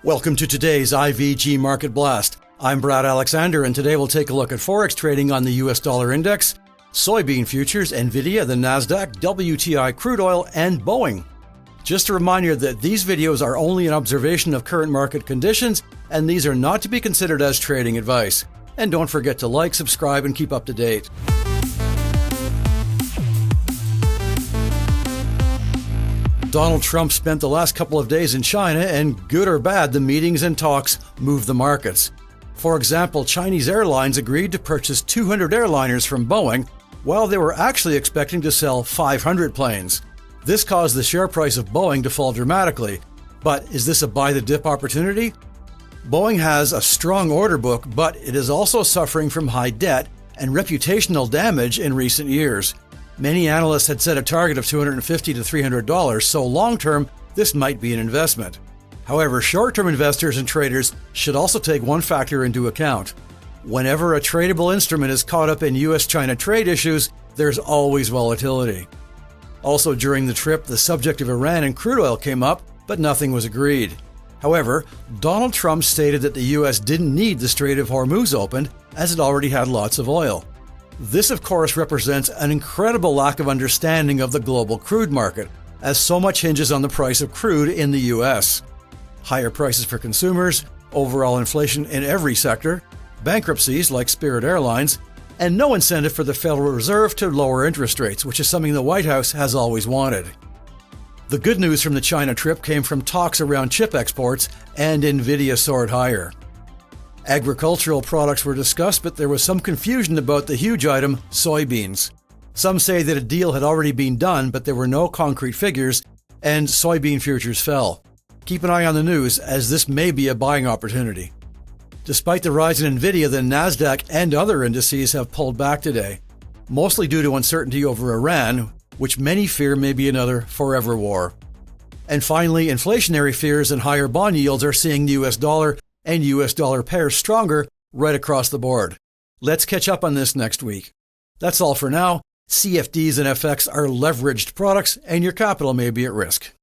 Welcome to today's IVG Market Blast. I'm Brad Alexander, and today we'll take a look at Forex trading on the US dollar index, soybean futures, Nvidia, the NASDAQ, WTI crude oil, and Boeing. Just a reminder that these videos are only an observation of current market conditions, and these are not to be considered as trading advice. And don't forget to like, subscribe, and keep up to date. Donald Trump spent the last couple of days in China, and good or bad, the meetings and talks moved the markets. For example, Chinese airlines agreed to purchase 200 airliners from Boeing, while they were actually expecting to sell 500 planes. This caused the share price of Boeing to fall dramatically. But is this a buy-the-dip opportunity? Boeing has a strong order book, but it is also suffering from high debt and reputational damage in recent years. Many analysts had set a target of $250 to $300, so long-term, this might be an investment. However, short-term investors and traders should also take one factor into account. Whenever a tradable instrument is caught up in US-China trade issues, there's always volatility. Also during the trip, the subject of Iran and crude oil came up, but nothing was agreed. However, Donald Trump stated that the US didn't need the Strait of Hormuz opened, as it already had lots of oil. This, of course, represents an incredible lack of understanding of the global crude market, as so much hinges on the price of crude in the US. Higher prices for consumers, overall inflation in every sector, bankruptcies like Spirit Airlines, and no incentive for the Federal Reserve to lower interest rates, which is something the White House has always wanted. The good news from the China trip came from talks around chip exports, and Nvidia soared higher. Agricultural products were discussed, but there was some confusion about the huge item, soybeans. Some say that a deal had already been done, but there were no concrete figures, and soybean futures fell. Keep an eye on the news, as this may be a buying opportunity. Despite the rise in Nvidia, the NASDAQ and other indices have pulled back today, mostly due to uncertainty over Iran, which many fear may be another forever war. And finally, inflationary fears and higher bond yields are seeing the US dollar and US dollar pairs stronger right across the board. Let's catch up on this next week. That's all for now. CFDs and FX are leveraged products, and your capital may be at risk.